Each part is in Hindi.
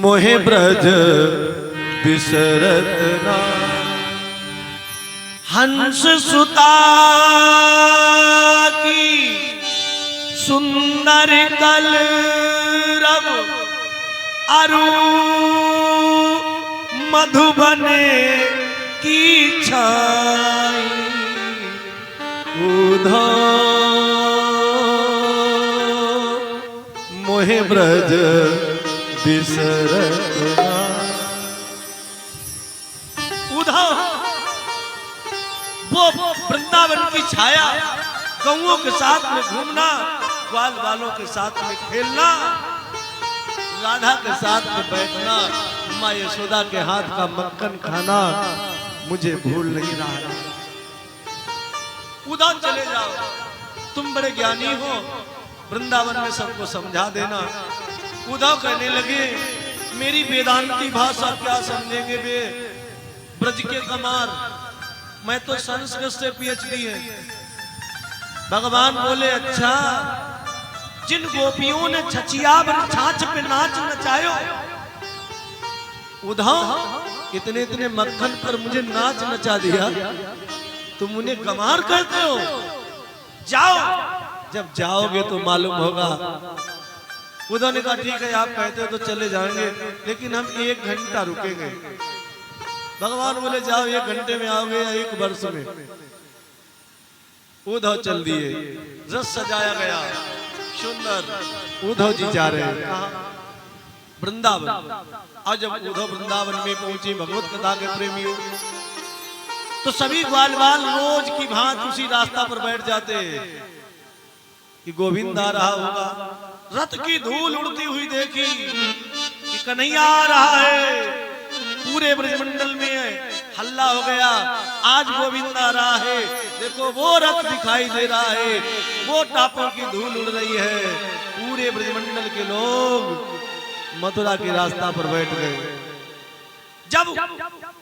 मोहे ब्रज बिसरत ना। हंस सुता की सुंदर कल रब अरु मधुबन की छाई उधो मोहे ब्रज बिसरत ना। उधो वो वृंदावन की छाया, गौओं के साथ में घूमना, ग्वाल वालों के साथ में खेलना, राधा के साथ में बैठना, माँ यशोदा के हाथ का मक्खन खाना मुझे भूल नहीं रहा है। उधर चले जाओ, तुम बड़े ज्ञानी हो, वृंदावन में सबको समझा देना। उद्धव कहने लगे मेरी वेदांती भाषा क्या समझेंगे वे ब्रज के कमार, मैं तो संस्कृत से पीएचडी है। भगवान बोले अच्छा, जिन गोपियों ने छचिया छाछ पे नाच नचायो, उद्धव इतने इतने मक्खन पर मुझे नाच नचा दिया, तुम उन्हें गमार कहते हो? जाओ, जब जाओगे तो मालूम होगा। उद्धव ने कहा ठीक है आप कहते हो तो चले जाएंगे, लेकिन हम 1 घंटा रुकेंगे। भगवान बोले जाओ, 1 घंटे में आओगे या 1 वर्ष में? उद्धव चल दिए, रस सजाया गया सुंदर। उद्धव जी जा रहे हैं वृंदावन। और जब उद्धव वृंदावन में पहुंचे भगवत कथा के प्रेमियों, तो सभी ग्वाल बाल रोज की भांति उसी रास्ता पर बैठ जाते कि गोविंद आ रहा होगा। रथ की धूल उड़ती हुई देखी कि कन्हैया आ रहा है, पूरे ब्रजमंडल में हल्ला हो गया, आज गोविंद आ रहा है। देखो वो रथ दिखाई दे रहा है, वो टापों की धूल उड़ रही है। पूरे ब्रजमंडल के लोग मथुरा के रास्ता पर बैठ गए। जब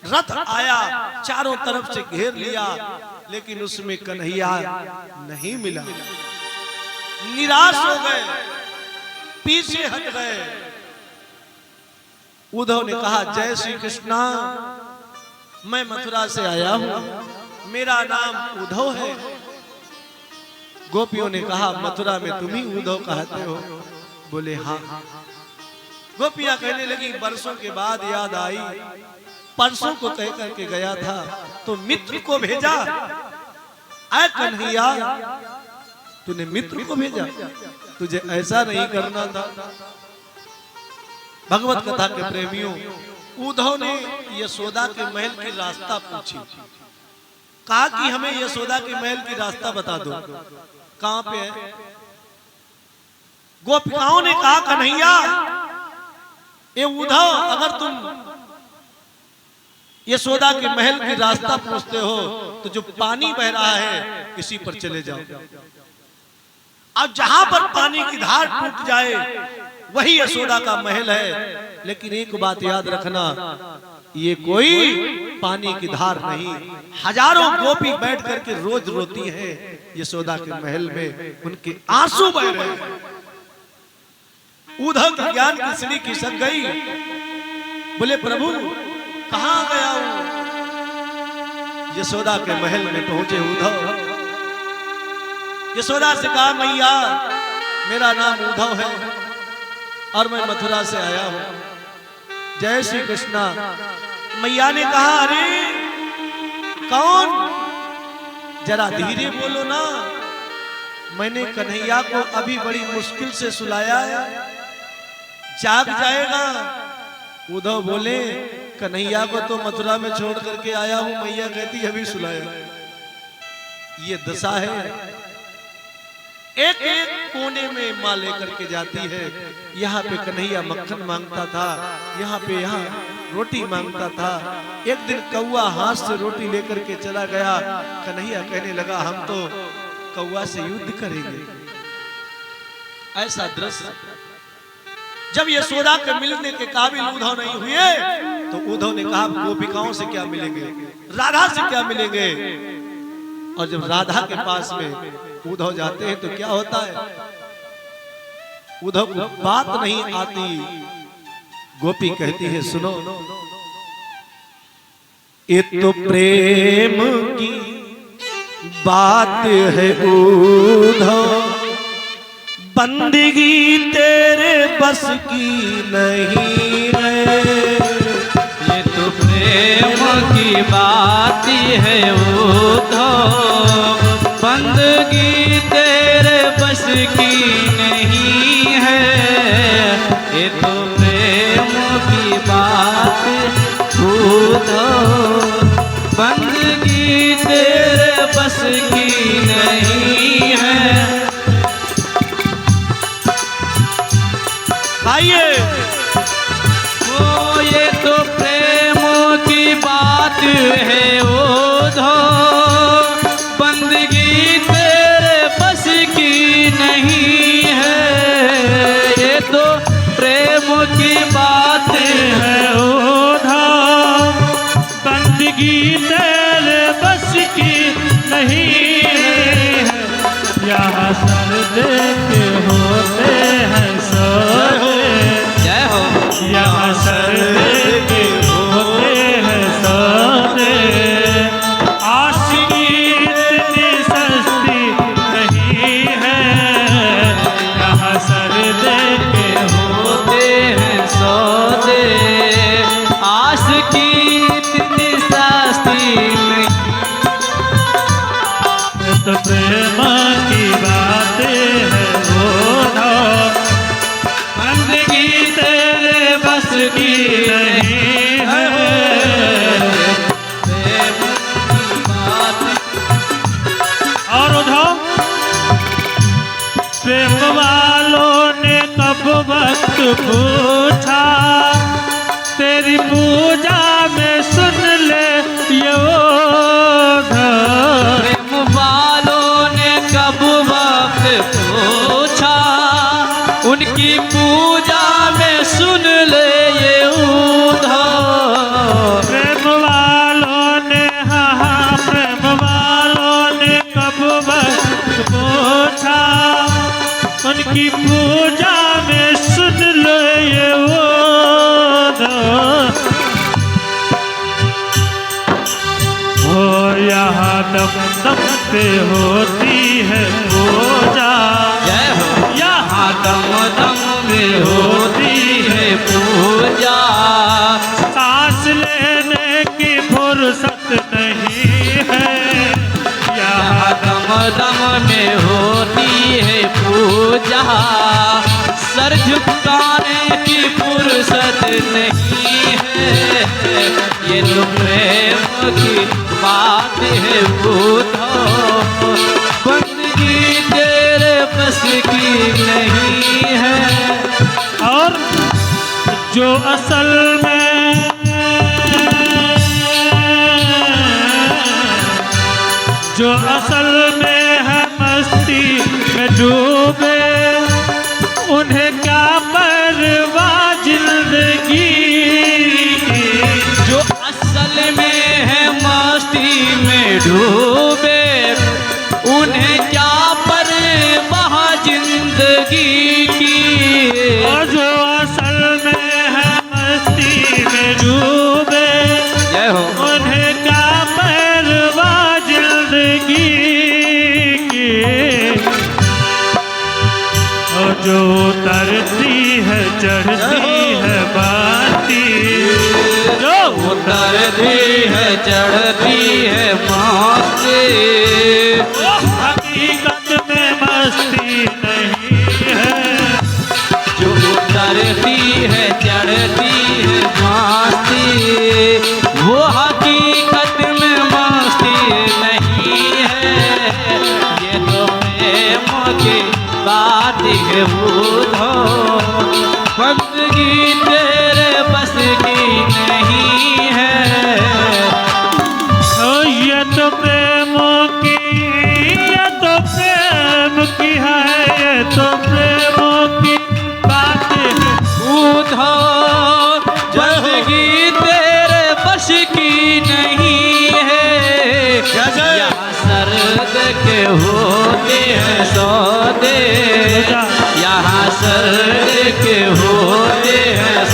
रथ आया, चारों तरफ से घेर लिया, लेकिन उसमें कन्हैया नहीं मिला। निराश हो गए, पीछे हट गए। उद्धव ने कहा जय श्री कृष्णा, मैं मथुरा से आया हूं, मेरा नाम उद्धव है। गोपियों ने कहा मथुरा में तुम ही उद्धव कहते हो? बोले हाँ। गोपियां कहने लगी बरसों के बाद याद आई, परसों को कह करके गया था तो मित्र को भेजा, ऐ कन्हैया तूने मित्र को भेजा, तुझे ऐसा नहीं करना था। भगवत कथा के प्रेमियों, उद्धव ने यशोदा के महल की रास्ता पूछी, कहा कि हमें यशोदा के महल की रास्ता बता दो, कहां पे है? गोपिकाओं ने कहा कन्हैया ये उद्धव, अगर तुम यशोदा के महल की रास्ता पूछते हो तो जो पानी बह रहा है इसी पर चले जाओ, अब जहां पर पानी की धार टूट जाए वही यशोदा का महल है। लेकिन एक बात याद रखना, ये कोई पानी की धार नहीं, हजारों गोपी बैठ करके रोज रोती हैं यशोदा के महल में, उनके आंसू बह रहे हैं। उद्धव की ज्ञान की सीढ़ी खिसक गई। बोले प्रभु कहां गया हूं? यशोदा के महल में पहुंचे उद्धव। यशोदा से कहा मैया मेरा नाम उद्धव है और मैं मथुरा से आया हूं, जय श्री कृष्णा। मैया ने कहा अरे कौन? जरा धीरे बोलो ना, मैंने कन्हैया को अभी बड़ी मुश्किल से सुलाया है, जाग जाएगा। उद्धव बोले कन्हैया को तो मथुरा में छोड़ करके आया हूं, मैया कहती अभी सुलाया। ये दशा है। एक एक कोने में माँ लेकर के जाती है। यहाँ पे कन्हैया मक्खन मांगता था, यहाँ पे यहाँ रोटी मांगता था। एक दिन कौआ हाथ से रोटी लेकर के चला गया। कन्हैया कहने लगा हम तो कौआ से युद्ध करेंगे। ऐसा दृश्य जब यशोदा के मिलने के काबिल उद्धव नहीं हुए तो उद्धव ने कहा गोपिकाओं से क्या मिलेंगे, राधा से क्या मिलेंगे। और जब राधा के पास में उद्धव जाते हैं तो क्या होता है, उद्धव को बात नहीं आती, गोपी कहती है सुनो, ये तो प्रेम की बात है उद्धव, बंदगी तेरे बस की नहीं है। ये तो प्रेम की बात है उद्धव, बंदगी तेरे बस की नहीं है। ये तो प्रेम की बात उद्धव, बंदगी तेरे बस की नहीं है। आइए ओ ये तो प्रेम की बात है उद्धव, बंदगी तेरे बस की नहीं है। ये तो प्रेम की बात है उद्धव, बंदगी तेरे बस की नहीं है। यहाँ सर देके होते हैं सोते, जय हो। यहाँ सर देके होते हैं सोते। आशिकी इतनी सस्ती नहीं है, यहाँ सर देके होते हैं सौदे, आस की इतनी सस्ती नहीं। तो प्रेम की बातें है उद्धव, बंदगी तेरे बस की नहीं है। प्रेम की बात और उद्धव, प्रेम वालों ने कब वक्त पूछा, तेरी पूजा में सुन ले ये उद्धव। प्रेम वालों ने कब वक्त पूछा, उनकी पूजा में सुन ले ये उद्धव। प्रेम वालों ने हाँ प्रेम वालों ने कब वक्त पूछा, उनकी पूजा में सुन लो ये उद्धव। हो यहाँ दम दम पे होती है पूजा, जय हो। यहाँ दम दम में होती है पूजा, सांस लेने की फुर्सत नहीं है। यहाँ दम दम में होती है पूजा, सर झुकाने की फुर्सत नहीं है। ये तो प्रेम की बात है उद्धव, बंदगी तेरे बस की नहीं है। और जो असल में जो असल में है मस्ती में डूबे, उन्हें क्या परवाह जिंदगी की। जो असल में है मस्ती में डूबे, उन्हें क्या परवाह जिंदगी की। और जो असल में है मस्ती में डूबे, जय हो। उन्हें क्या परवाह जिंदगी की। और जो उतरती है चढ़ती है बाती, जो उतरती है चढ़ती है मस्ती, वो हकीकत में मस्ती नहीं है। जो उतरती है चढ़ती है मस्ती, वो हकीकत में मस्ती नहीं है। ये तो प्रेम की बात है उद्धव, बंदगी तेरे बस की नहीं है। ओ ये तो प्रेम की, ये तो प्रेम की है, ये तो प्रेम की बात है उद्धव, बंदगी तेरे बस की नहीं है। यहाँ सर्द के होते हैं सौदे, यहाँ सर्द के होते हैं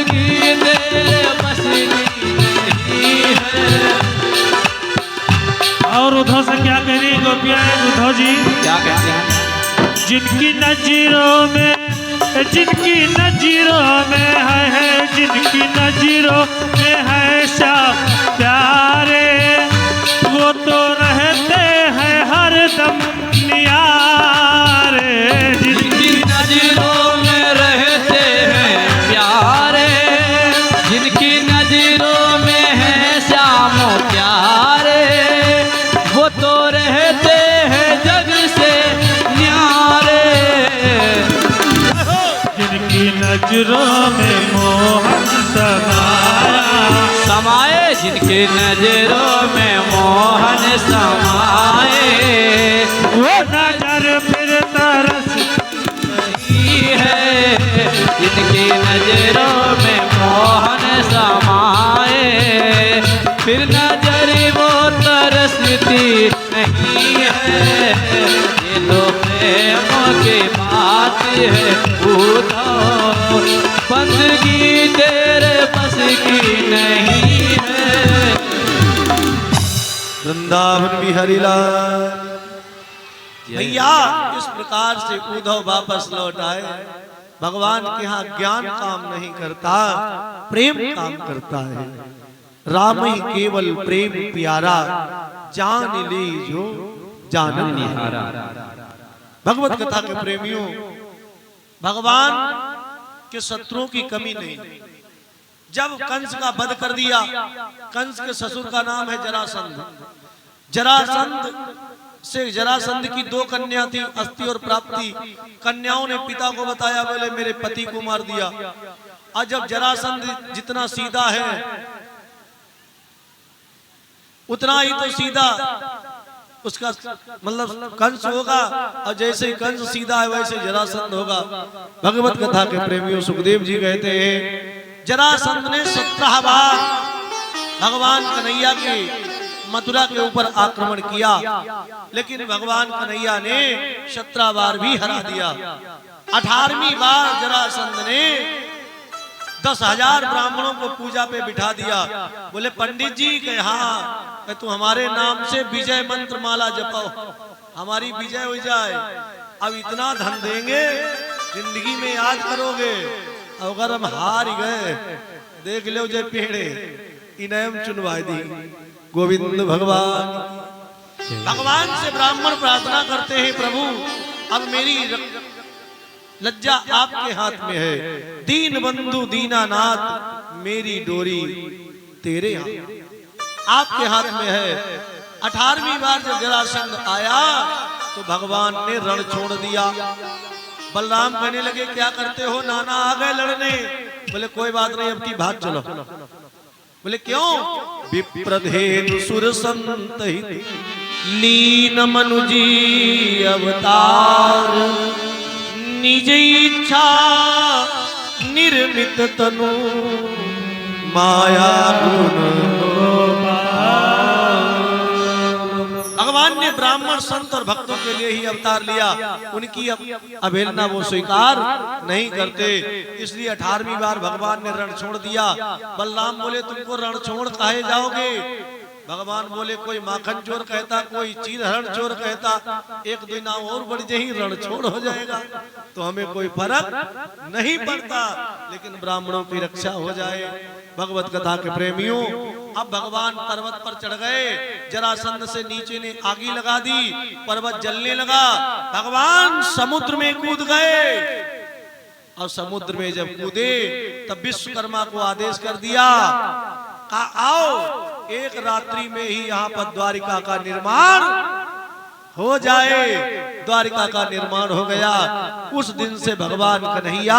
बंदगी तेरे बस की नहीं है। और उद्धव से क्या कह रही गोपियाँ उद्धव जी? क्या कहते हैं? जिनकी नजरों में जिनकी नजरों में है श्याम प्यारे, वो तो रहते हैं हरदम नियारे। जिनकी नजरों में रहते हैं प्यारे, जिनकी नजरों में है श्याम प्यारे, वो तो रहते हैं जग से न्यारे। जिनकी नजरों में मोहन समाए, जिनकी नजरों में मोहन समाए, वो नजर फिर तरस नहीं है। जिनकी नजरों में मोहन समाए, फिर नजर वो तरसती नहीं है। ये तो प्रेम की बात है उद्धव, बंदगी तेरे बस की नहीं है। वृंदावन बिहारी लाल। भैया इस प्रकार से उद्धव वापस लौट आए। भगवान के यहाँ ज्ञान काम नहीं करता, प्रेम काम करता है। राम ही केवल प्रेम प्यारा, जान ले जो जानन निहारा। भगवत कथा के प्रेमियों, भगवान के शत्रुओं की कमी नहीं। जब कंस का वध कर दिया, कंस के ससुर का नाम है जरासंध। जरासंध की 2 कन्या थी, अस्ति और प्राप्ति। कन्याओं ने पिता को बताया, बोले मेरे पति को मार दिया। और जब जरासंध जितना सीधा है उतना ही तो सीधा उसका मतलब कंस होगा, और जैसे ही कंस सीधा है वैसे जरासंध होगा। भगवत कथा के प्रेमियों, सुखदेव जी कहते हैं जरासंध ने 17 बार भगवान कन्हैया के मथुरा के ऊपर आक्रमण किया, लेकिन भगवान कन्हैया ने 17 बार भी हरा दिया। 18वीं बार जरासंध ने 10,000 ब्राह्मणों को पूजा पे बिठा दिया। बोले पंडित जी कहे हाँ, तू हमारे नाम से विजय मंत्र माला जपाओ, हमारी विजय हो जाए। अब इतना धन देंगे, जिंदगी में याद करोगे। अगर हम हार गए, देख लो जय पेड़े इनाम चुनवाई दी। गोविंद भगवान। भगवान से ब्राह्मण प्रार्थना करते हैं, प्रभु अब मेरी लज्जा आपके हाथ में है। दीन बंधु दीनानाथ, मेरी डोरी तेरे हाथ, आपके हाथ में है। 18वीं बार जब जरासंध आया तो भगवान ने रण छोड़ दिया। बलराम कहने लगे क्या करते हो, नाना आ गए लड़ने। बोले कोई बात नहीं, अब की भाग चलो। बोले क्यों? विप्रधेनु सुर संत लीन मनुजी अवतार, निज इच्छा निर्मित तनु माया गुण। भगवान ने ब्राह्मण संत और भक्तों के लिए ही अवतार लिया, उनकी अवहेलना वो स्वीकार नहीं करते। इसलिए 18वीं बार भगवान ने रण छोड़ दिया। बलराम बोले तुमको रण छोड़ काहे जाओगे? भगवान बोले कोई माखन चोर कहता, कोई चीर हरण चोर कहता, एक दिन और बढ़ जाही रण छोड़ हो जाएगा तो हमें कोई फर्क नहीं पड़ता, लेकिन ब्राह्मणों की रक्षा हो जाए। भगवत कथा के प्रेमियों, अब भगवान पर्वत पर चढ़ गए। जरासंध से नीचे ने आगी लगा दी, पर्वत जलने लगा। भगवान समुद्र में कूद गए और समुद्र में जब कूदे तब विश्वकर्मा को आदेश कर दिया, कहा आओ एक रात्रि में ही यहाँ पर द्वारिका का निर्माण हो जाए। द्वारिका का निर्माण हो गया। उस दिन से भगवान कन्हैया